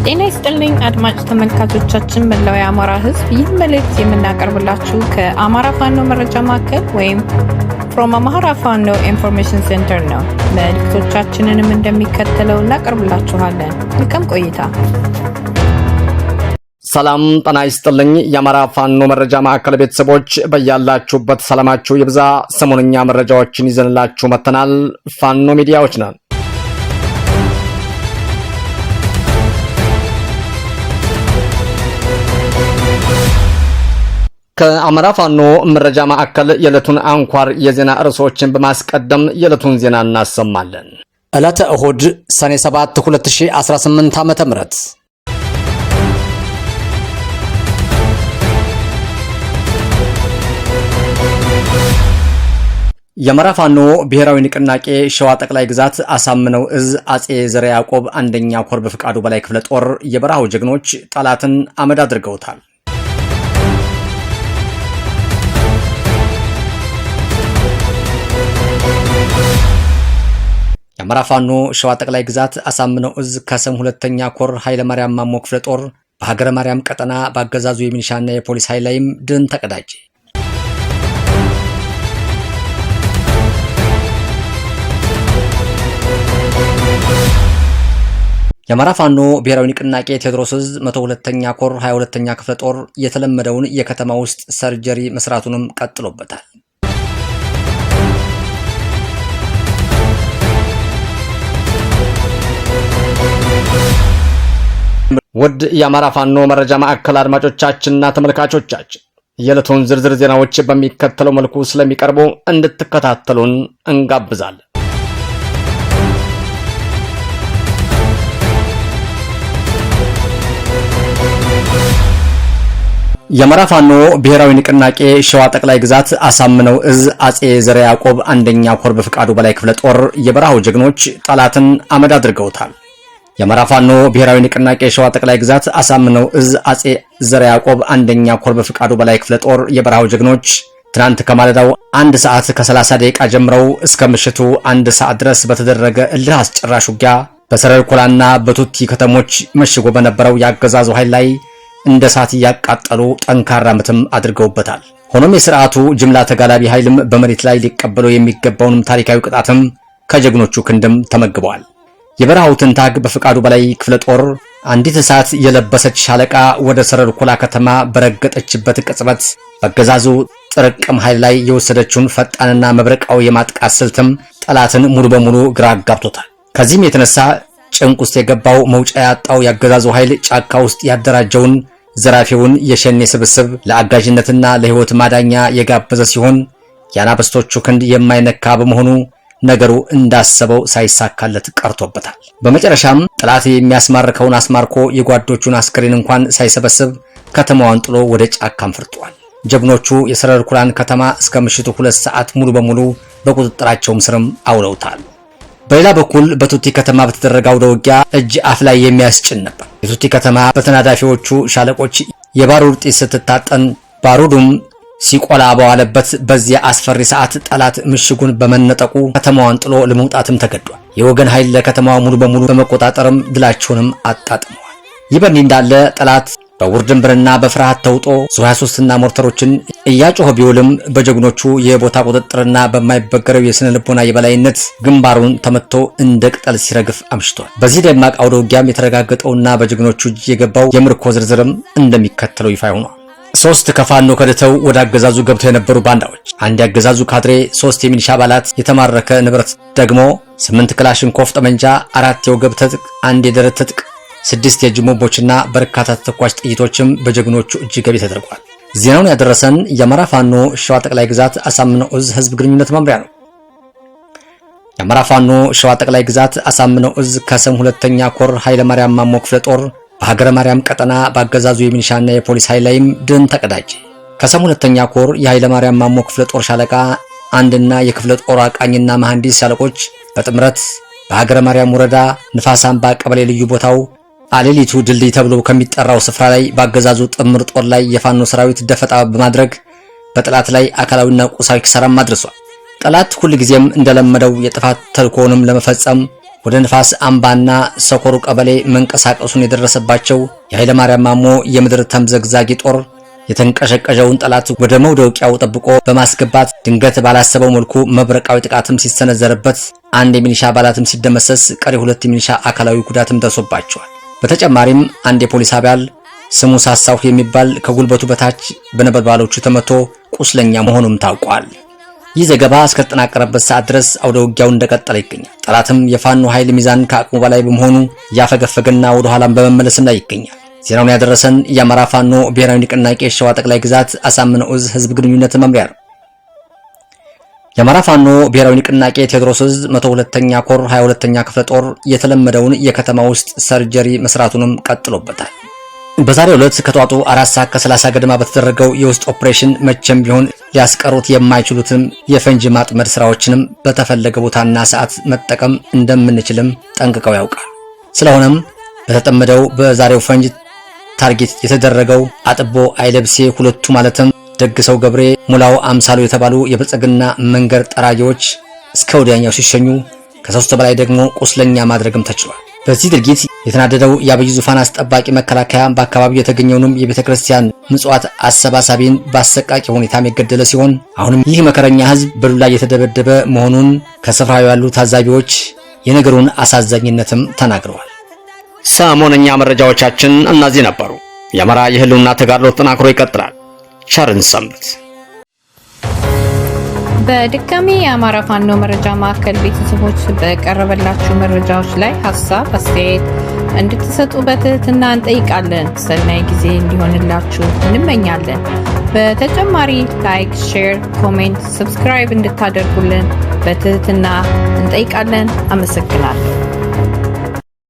ጤና ይስጥልኝ አድማጭ ተመልካቾቻችን መላው የአማራ ሕዝብ ይህ መልእክት የምናቀርብላችሁ ከአማራ ፋኖ መረጃ ማዕከል ወይም from Amhara Fano Information Center ነው። መልእክቶቻችንንም እንደሚከተለው እናቀርብላችኋለን። መልካም ቆይታ። ሰላም ጤና ይስጥልኝ የአማራ ፋኖ መረጃ ማዕከል ቤተሰቦች በያላችሁበት ሰላማችሁ ይብዛ። ሰሞንኛ መረጃዎችን ይዘንላችሁ መተናል። ፋኖ ሚዲያዎች ነን። ከአማራ ፋኖ መረጃ ማዕከል የዕለቱን አንኳር የዜና ርዕሶችን በማስቀደም የዕለቱን ዜና እናሰማለን። ዕለተ እሁድ ሰኔ 7 2018 ዓ.ም የአማራ ፋኖ ብሔራዊ ንቅናቄ ሸዋ ጠቅላይ ግዛት አሳምነው እዝ አጼ ዘርዓ ያዕቆብ አንደኛ ኮር በፍቃዱ በላይ ክፍለ ጦር የበረሃው ጀግኖች ጠላትን አመድ አድርገውታል። የአማራ ፋኖ ሸዋ ጠቅላይ ግዛት አሳምነው እዝ ከሰም ሁለተኛ ኮር ኃይለ ማርያም ማሞ ክፍለ ጦር በሀገረ ማርያም ቀጠና በአገዛዙ የሚሊሻና የፖሊስ ኃይል ላይም ድል ተቀዳጀ። የአማራ ፋኖ ብሔራዊ ንቅናቄ ቴዎድሮስ እዝ 102ኛ ኮር 22ኛ ክፍለ ጦር የተለመደውን የከተማ ውስጥ ሰርጀሪ መስራቱንም ቀጥሎበታል። ውድ የአማራ ፋኖ መረጃ ማዕከል አድማጮቻችንና ተመልካቾቻችን የዕለቱን ዝርዝር ዜናዎች በሚከተለው መልኩ ስለሚቀርቡ እንድትከታተሉን እንጋብዛለን። የአማራ ፋኖ ብሔራዊ ንቅናቄ ሸዋ ጠቅላይ ግዛት አሳምነው እዝ አጼ ዘርዓ ያዕቆብ አንደኛ ኮር በፍቃዱ በላይ ክፍለ ጦር የበረሃው ጀግኖች ጠላትን አመድ አድርገውታል። የአማራ ፋኖ ብሔራዊ ንቅናቄ ሸዋ ጠቅላይ ግዛት አሳምነው እዝ አጼ ዘርዓ ያዕቆብ አንደኛ ኮር በፍቃዱ በላይ ክፍለ ጦር የበረሃው ጀግኖች ትናንት ከማለዳው 1 ሰዓት ከ30 ደቂቃ ጀምረው እስከ ምሽቱ 1 ሰዓት ድረስ በተደረገ እልህ አስጨራሽ ውጊያ በሰረርኮላና በቱቲ ከተሞች መሽጎ በነበረው ያገዛዙ ኃይል ላይ እንደ ሳት ያቃጠሉ ጠንካራ ምትም አድርገውበታል። ሆኖም የሥርዓቱ ጅምላ ተጋላቢ ኃይልም በመሬት ላይ ሊቀበለው የሚገባውን ታሪካዊ ቅጣትም ከጀግኖቹ ክንድም ተመግበዋል። የበረሃው ትንታግ በፍቃዱ በላይ ክፍለ ጦር አንዲት እሳት የለበሰች ሻለቃ ወደ ሰረርኮላ ከተማ በረገጠችበት ቅጽበት በአገዛዙ ጥርቅም ኃይል ላይ የወሰደችውን ፈጣንና መብረቃዊ የማጥቃት ስልትም ጠላትን ሙሉ በሙሉ ግራ አጋብቶታል። ከዚህም የተነሳ ጭንቅ ውስጥ የገባው መውጫ ያጣው ያገዛዙ ኃይል ጫካ ውስጥ ያደራጀውን ዘራፊውን የሸኔ ስብስብ ለአጋዥነትና ለሕይወት ማዳኛ የጋበዘ ሲሆን የአናብስቶቹ ክንድ የማይነካ በመሆኑ ነገሩ እንዳሰበው ሳይሳካለት ቀርቶበታል። በመጨረሻም ጠላት የሚያስማርከውን አስማርኮ የጓዶቹን አስከሬን እንኳን ሳይሰበስብ ከተማዋን ጥሎ ወደ ጫካም ፈርጧል። ጀግኖቹ የሰረርኩላን ከተማ እስከ ምሽቱ 2 ሰዓት ሙሉ በሙሉ በቁጥጥራቸው ስርም አውለውታል። በሌላ በኩል በቱቲ ከተማ በተደረገው አውደ ውጊያ እጅ አፍ ላይ የሚያስጭን ነበር። የቱቲ ከተማ በተናዳፊዎቹ ሻለቆች የባሩድ ጢስ ስትታጠን ባሩዱም ሲቆላ በዋለበት በዚያ አስፈሪ ሰዓት ጠላት ምሽጉን በመነጠቁ ከተማዋን ጥሎ ለመውጣትም ተገዷል። የወገን ኃይል ለከተማዋ ሙሉ በሙሉ በመቆጣጠርም ድላቸውንም አጣጥመዋል። ይህ በእንዲህ እንዳለ ጠላት በውርድንብርና በፍርሃት ተውጦ ዙ23 እና ሞርተሮችን እያጮኸ ቢውልም በጀግኖቹ የቦታ ቁጥጥርና በማይበገረው የስነ ልቦና የበላይነት ግንባሩን ተመትቶ እንደ ቅጠል ሲረግፍ አምሽቷል። በዚህ ደማቅ አውደ ውጊያም የተረጋገጠውና በጀግኖቹ እጅ የገባው የምርኮ ዝርዝርም እንደሚከተለው ይፋ ሆኗል። 3 ከፋኖ ከድተው ወደ አገዛዙ ገብተው የነበሩ ባንዳዎች፣ 1 ያገዛዙ ካድሬ፣ 3 የሚሊሻ አባላት፣ የተማረከ ንብረት ደግሞ 8 ክላሽንኮፍ ጠመንጃ፣ 4 የወገብ ትጥቅ፣ 1 የደረት ትጥቅ፣ 6 የእጅ ቦምቦችና በርካታ ተተኳሽ ጥይቶችም በጀግኖቹ እጅ ገቢ ተደርጓል። ዜናውን ያደረሰን የአማራ ፋኖ ሸዋ ጠቅላይ ግዛት አሳምነው እዝ ህዝብ ግንኙነት መምሪያ ነው። የአማራ ፋኖ ሸዋ ጠቅላይ ግዛት አሳምነው እዝ ከሰም ሁለተኛ ኮር ኃይለ ማርያም ማሞ ክፍለ ጦር በሀገረ ማርያም ቀጠና በአገዛዙ የሚሊሻና የፖሊስ ኃይል ላይም ድል ተቀዳጀ። ከሰም ሁለተኛ ኮር የኃይለ ማርያም ማሞ ክፍለ ጦር ሻለቃ አንድና የክፍለ ጦር አቃኝና መሐንዲስ ሻለቆች በጥምረት በሀገረ ማርያም ወረዳ ንፋስ አምባ ቀበሌ ልዩ ቦታው አሌሊቱ ድልድይ ተብሎ ከሚጠራው ስፍራ ላይ በአገዛዙ ጥምር ጦር ላይ የፋኖ ሰራዊት ደፈጣ በማድረግ በጠላት ላይ አካላዊና ቁሳዊ ኪሳራም አድርሷል። ጠላት ሁልጊዜም እንደለመደው የጥፋት ተልኮንም ለመፈጸም ወደ ንፋስ አምባና ሰኮሩ ቀበሌ መንቀሳቀሱን የደረሰባቸው የኃይለ ማርያም ማሞ የምድር ተምዘግዛጊ ጦር የተንቀሸቀሸውን ጠላት ወደ መውደቂያው ጠብቆ በማስገባት ድንገት ባላሰበው መልኩ መብረቃዊ ጥቃትም ሲሰነዘርበት አንድ የሚሊሻ አባላትም ሲደመሰስ ቀሪ 2 የሚሊሻ አካላዊ ጉዳትም ደርሶባቸዋል። በተጨማሪም አንድ የፖሊስ አባል ስሙ ሳሳው የሚባል ከጉልበቱ በታች በነበልባሎቹ ተመቶ ቁስለኛ መሆኑም ታውቋል። ይህ ዘገባ እስከተጠናቀረበት ሰዓት ድረስ አውደ ውጊያው እንደቀጠለ ይገኛል። ጠላትም የፋኖ ኃይል ሚዛን ከአቅሙ በላይ በመሆኑ ያፈገፈገና ወደ ኋላም በመመለስም ላይ ይገኛል። ዜናውን ያደረሰን የአማራ ፋኖ ብሔራዊ ንቅናቄ ሸዋ ጠቅላይ ግዛት አሳምነው ዕዝ ህዝብ ግንኙነት መምሪያ ነው። የአማራ ፋኖ ብሔራዊ ንቅናቄ ቴዎድሮስ ዕዝ 102ኛ ኮር 22ኛ ክፍለ ጦር የተለመደውን የከተማ ውስጥ ሰርጀሪ መስራቱንም ቀጥሎበታል። በዛሬው ዕለት ከጧቱ 4 ሰዓት ከ30 ገደማ በተደረገው የውስጥ ኦፕሬሽን መቼም ቢሆን ሊያስቀሩት የማይችሉትም የፈንጂ ማጥመድ ስራዎችንም በተፈለገ ቦታና ሰዓት መጠቀም እንደምንችልም ጠንቅቀው ያውቃል። ስለሆነም በተጠመደው በዛሬው ፈንጅ ታርጌት የተደረገው አጥቦ አይለብሴ ሁለቱ ማለትም ደግሰው ገብሬ ሙላው አምሳሉ የተባሉ የብልጽግና መንገድ ጠራጊዎች እስከ ወዲያኛው ሲሸኙ ከ3 በላይ ደግሞ ቁስለኛ ማድረግም ተችሏል። በዚህ ድርጊት የተናደደው የአብይ ዙፋን አስጠባቂ መከላከያ በአካባቢው የተገኘውንም የቤተክርስቲያን ምጽዋት አሰባሳቢን በአሰቃቂ ሁኔታም የገደለ ሲሆን አሁንም ይህ መከረኛ ህዝብ በዱላ እየተደበደበ መሆኑን ከስፍራው ያሉ ታዛቢዎች የነገሩን አሳዛኝነትም ተናግረዋል። ሰሞነኛ መረጃዎቻችን እነዚህ ነበሩ። የአማራ የህልውና ተጋድሎ ተጠናክሮ ይቀጥላል። ቸርን ሰንብት። በድጋሚ የአማራ ፋኖ መረጃ ማዕከል ቤተሰቦች በቀረበላችሁ መረጃዎች ላይ ሀሳብ አስተያየት እንድትሰጡ በትህትና እንጠይቃለን። ሰናይ ጊዜ እንዲሆንላችሁ እንመኛለን። በተጨማሪ ላይክ፣ ሼር፣ ኮሜንት፣ ሰብስክራይብ እንድታደርጉልን በትህትና እንጠይቃለን። አመሰግናለሁ።